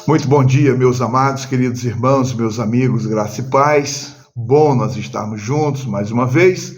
Muito bom dia, meus amados, queridos irmãos, meus amigos, graça e paz. Bom nós estarmos juntos mais uma vez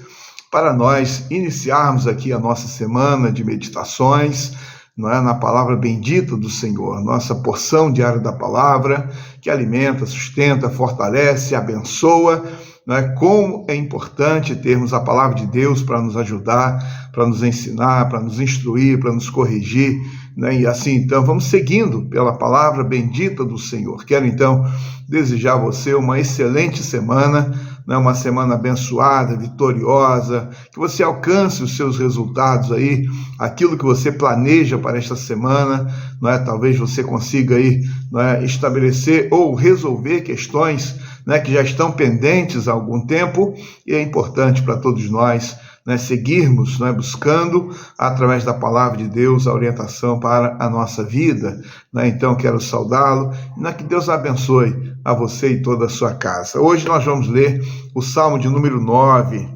para nós iniciarmos aqui a nossa semana de meditações, não é, na palavra bendita do Senhor, nossa porção diária da palavra que alimenta, sustenta, fortalece, abençoa. Não é? Como é importante termos a palavra de Deus para nos ajudar, para nos ensinar, para nos instruir, para nos corrigir, né? E assim, então, vamos seguindo pela palavra bendita do Senhor. Quero, então, desejar a você uma excelente semana, né? Uma semana abençoada, vitoriosa, que você alcance os seus resultados aí, aquilo que você planeja para esta semana, não é? Talvez você consiga aí, não é, estabelecer ou resolver questões, né, que já estão pendentes há algum tempo, e é importante para todos nós, né, seguirmos, né, buscando, através da palavra de Deus, a orientação para a nossa vida. Né? Então, quero saudá-lo, e que Deus abençoe a você e toda a sua casa. Hoje nós vamos ler o Salmo de número 9,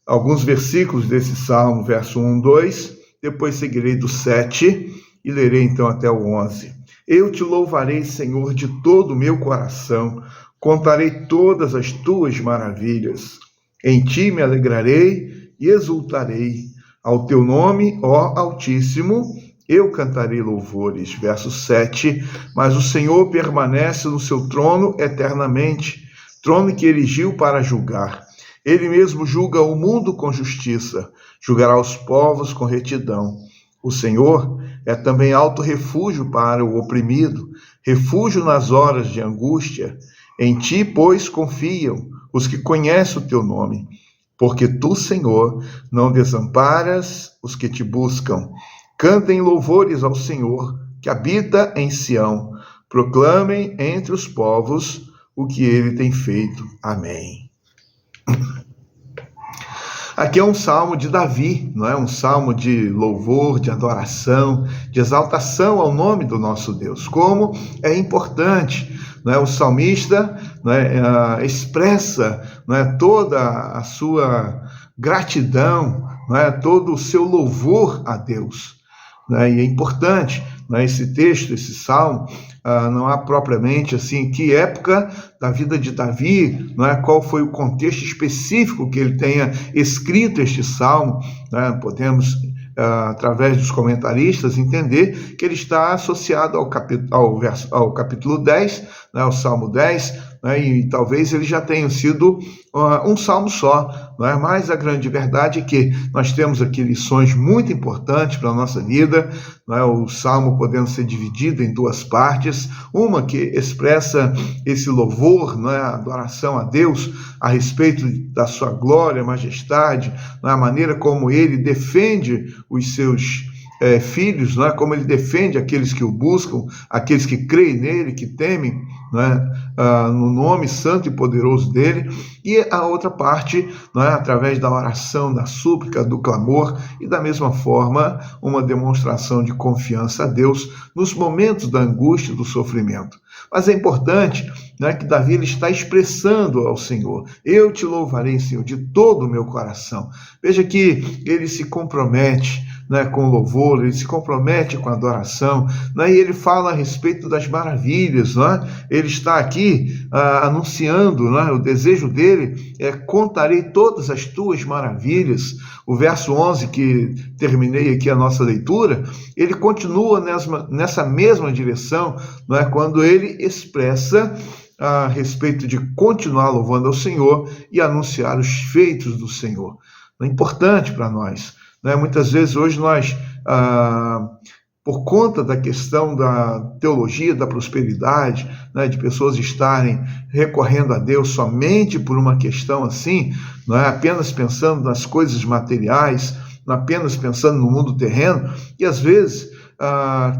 alguns versículos desse Salmo, verso 1, 2, depois seguirei do 7 e lerei então até o 11. Eu te louvarei, Senhor, de todo o meu coração, contarei todas as tuas maravilhas. Em ti me alegrarei e exultarei. Ao teu nome, ó Altíssimo, eu cantarei louvores. Verso 7. Mas o Senhor permanece no seu trono eternamente, trono que erigiu para julgar. Ele mesmo julga o mundo com justiça, julgará os povos com retidão. O Senhor é também alto refúgio para o oprimido, refúgio nas horas de angústia. Em ti, pois, confiam os que conhecem o teu nome, porque tu, Senhor, não desamparas os que te buscam. Cantem louvores ao Senhor, que habita em Sião. Proclamem entre os povos o que ele tem feito. Amém. Aqui é um salmo de Davi, não é? Um salmo de louvor, de adoração, de exaltação ao nome do nosso Deus. Como é importante, não é? O salmista, não é, expressa, não é, toda a sua gratidão, não é, todo o seu louvor a Deus. Não é? E é importante, não é, esse texto, esse salmo, não há propriamente assim que época da vida de Davi, não é, qual foi o contexto específico que ele tenha escrito este salmo, né? Podemos, através dos comentaristas, entender que ele está associado ao capítulo 10, né, ao Salmo 10, né, e talvez ele já tenha sido um salmo só, não é? Mas a grande verdade é que nós temos aqui lições muito importantes para a nossa vida, não é? O salmo podendo ser dividido em duas partes, uma que expressa esse louvor, não é? A adoração a Deus a respeito da sua glória, majestade, não é? A maneira como ele defende os seus filhos, não é? Como ele defende aqueles que o buscam, aqueles que creem nele, que temem, não é? No nome santo e poderoso dele, e a outra parte, não é? Através da oração, da súplica, do clamor, e da mesma forma uma demonstração de confiança a Deus nos momentos da angústia e do sofrimento. Mas é importante, né, que Davi ele está expressando ao Senhor: eu te louvarei, Senhor, de todo o meu coração. Veja que ele se compromete, né, com louvor, ele se compromete com a adoração, né, e ele fala a respeito das maravilhas, né? Ele está aqui anunciando, né, o desejo dele é: contarei todas as tuas maravilhas. O verso 11, que terminei aqui a nossa leitura, ele continua nessa mesma direção, né, quando ele expressa a respeito de continuar louvando ao Senhor e anunciar os feitos do Senhor. É importante para nós. Né? Muitas vezes hoje nós, por conta da questão da teologia da prosperidade, né, de pessoas estarem recorrendo a Deus somente por uma questão assim, não é? Apenas pensando nas coisas materiais, apenas pensando no mundo terreno, e às vezes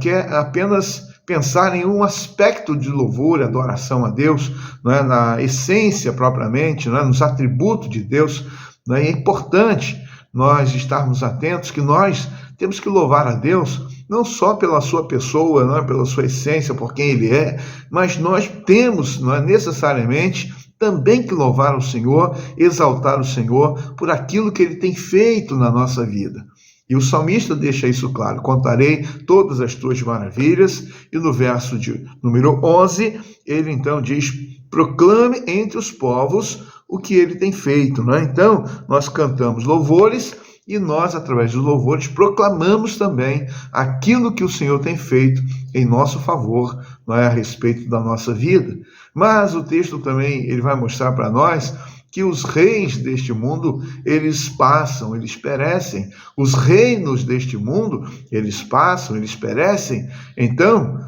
quer apenas pensar em um aspecto de louvor e adoração a Deus, não é? Na essência propriamente, não é? Nos atributos de Deus. Não é? E é importante nós estarmos atentos que nós temos que louvar a Deus não só pela sua pessoa, não é? Pela sua essência, por quem ele é, mas nós temos, não é, necessariamente também que louvar o Senhor, exaltar o Senhor por aquilo que ele tem feito na nossa vida. E o salmista deixa isso claro: contarei todas as tuas maravilhas. E no verso de número 11, ele então diz: proclame entre os povos o que ele tem feito. Não é? Então, nós cantamos louvores e nós, através dos louvores, proclamamos também aquilo que o Senhor tem feito em nosso favor, não é, a respeito da nossa vida. Mas o texto também ele vai mostrar para nós que os reis deste mundo, eles passam, eles perecem. Os reinos deste mundo, eles passam, eles perecem. Então,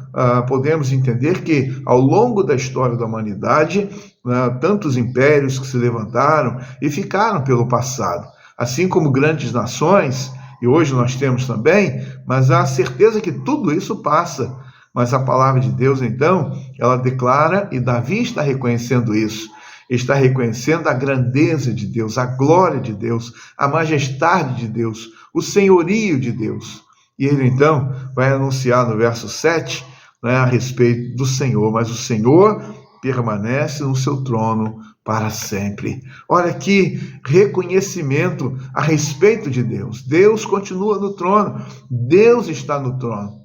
podemos entender que, ao longo da história da humanidade, tantos impérios que se levantaram e ficaram pelo passado, assim como grandes nações, e hoje nós temos também, mas há certeza que tudo isso passa. Mas a palavra de Deus, então, ela declara, e Davi está reconhecendo isso, está reconhecendo a grandeza de Deus, a glória de Deus, a majestade de Deus, o senhorio de Deus. E ele, então, vai anunciar no verso 7, a respeito do Senhor, mas o Senhor permanece no seu trono para sempre. Olha que reconhecimento a respeito de Deus. Deus continua no trono, Deus está no trono.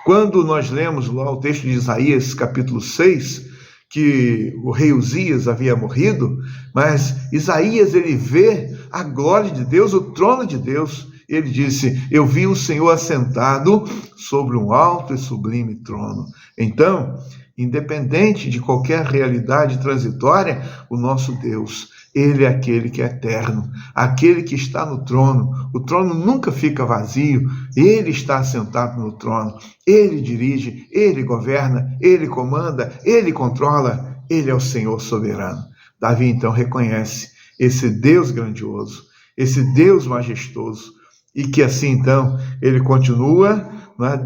Quando nós lemos lá o texto de Isaías, capítulo 6, que o rei Uzias havia morrido, mas Isaías, ele vê a glória de Deus, o trono de Deus. Ele disse: eu vi o Senhor assentado sobre um alto e sublime trono. Então, independente de qualquer realidade transitória, o nosso Deus, ele é aquele que é eterno, aquele que está no trono. O trono nunca fica vazio, ele está assentado no trono, ele dirige, ele governa, ele comanda, ele controla, ele é o Senhor soberano. Davi então reconhece esse Deus grandioso, esse Deus majestoso, e que assim então ele continua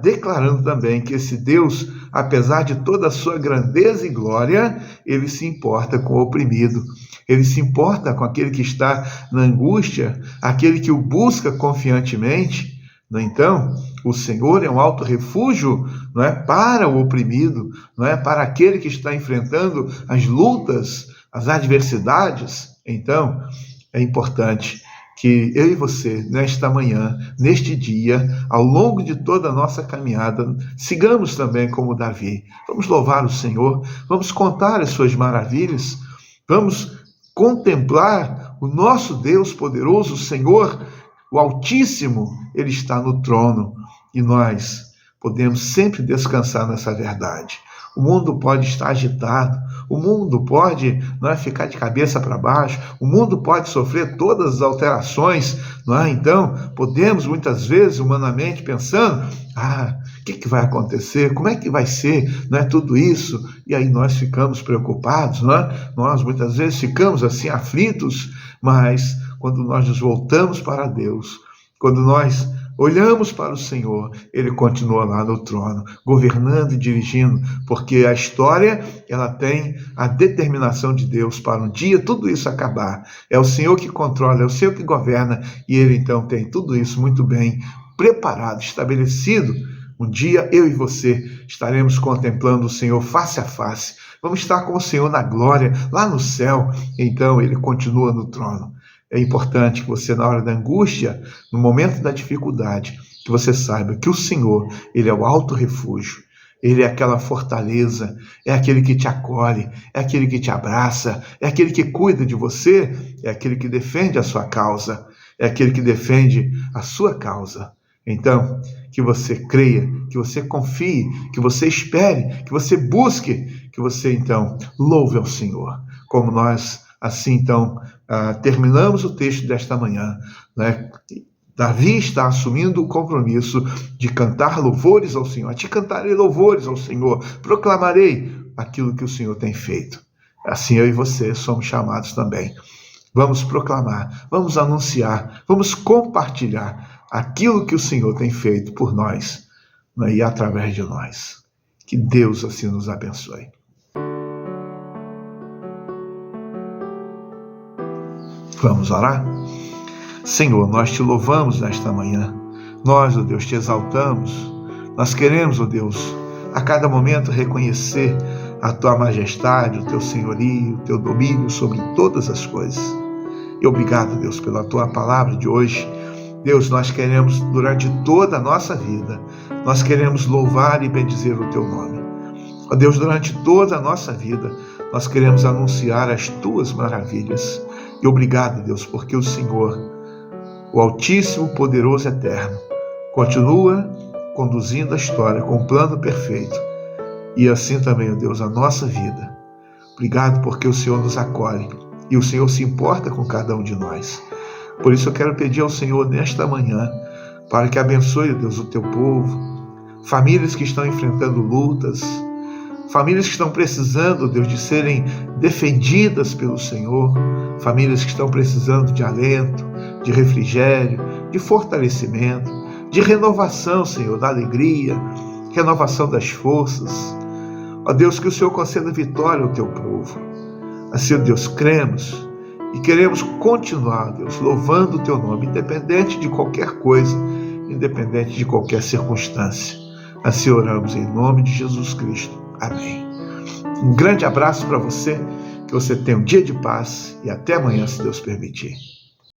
declarando também que esse Deus, apesar de toda a sua grandeza e glória, ele se importa com o oprimido, ele se importa com aquele que está na angústia, aquele que o busca confiantemente. Então, o Senhor é um alto refúgio, para o oprimido, para aquele que está enfrentando as lutas, as adversidades. Então, é importante que eu e você, nesta manhã, neste dia, ao longo de toda a nossa caminhada, sigamos também como Davi. Vamos louvar o Senhor, vamos contar as suas maravilhas, vamos contemplar o nosso Deus poderoso, o Senhor, o Altíssimo. Ele está no trono e nós podemos sempre descansar nessa verdade. O mundo pode estar agitado, o mundo pode ficar de cabeça para baixo, o mundo pode sofrer todas as alterações, Então, podemos muitas vezes, humanamente, pensando, o que vai acontecer? Como é que vai ser tudo isso? E aí nós ficamos preocupados, Nós muitas vezes ficamos assim aflitos, mas quando nós nos voltamos para Deus, quando nós olhamos para o Senhor, ele continua lá no trono, governando e dirigindo, porque a história, ela tem a determinação de Deus para um dia tudo isso acabar. É o Senhor que controla, é o Senhor que governa, e ele então tem tudo isso muito bem preparado, estabelecido. Um dia eu e você estaremos contemplando o Senhor face a face. Vamos estar com o Senhor na glória, lá no céu. Então ele continua no trono. É importante que você, na hora da angústia, no momento da dificuldade, que você saiba que o Senhor, ele é o alto refúgio, ele é aquela fortaleza, é aquele que te acolhe, é aquele que te abraça, é aquele que cuida de você, é aquele que defende a sua causa, é aquele que defende a sua causa. Então, que você creia, que você confie, que você espere, que você busque, que você então louve ao Senhor, como nós assim, então, terminamos o texto desta manhã, Davi está assumindo o compromisso de cantar louvores ao Senhor. Te cantarei louvores ao Senhor, proclamarei aquilo que o Senhor tem feito. Assim eu e você somos chamados também. Vamos proclamar, vamos anunciar, vamos compartilhar aquilo que o Senhor tem feito por nós, e através de nós. Que Deus assim nos abençoe. Vamos orar? Senhor, nós te louvamos nesta manhã. Nós, ó Deus, te exaltamos. Nós queremos, ó Deus, a cada momento reconhecer a tua majestade, o teu senhorio, o teu domínio sobre todas as coisas. E obrigado, Deus, pela tua palavra de hoje, Deus, nós queremos, durante toda a nossa vida, nós queremos louvar e bendizer o Teu nome. Ó Deus, durante toda a nossa vida, nós queremos anunciar as Tuas maravilhas. E obrigado, Deus, porque o Senhor, o Altíssimo, Poderoso, Eterno, continua conduzindo a história com um plano perfeito. E assim também, ó Deus, a nossa vida. Obrigado porque o Senhor nos acolhe e o Senhor se importa com cada um de nós. Por isso eu quero pedir ao Senhor nesta manhã para que abençoe, Deus, o Teu povo, famílias que estão enfrentando lutas, famílias que estão precisando, Deus, de serem defendidas pelo Senhor, famílias que estão precisando de alento, de refrigério, de fortalecimento, de renovação, Senhor, da alegria, renovação das forças. Ó Deus, que o Senhor conceda vitória ao Teu povo. Assim, ó Deus, cremos e queremos continuar, Deus, louvando o Teu nome, independente de qualquer coisa, independente de qualquer circunstância. Assim oramos em nome de Jesus Cristo. Amém. Um grande abraço para você, que você tenha um dia de paz e até amanhã, se Deus permitir.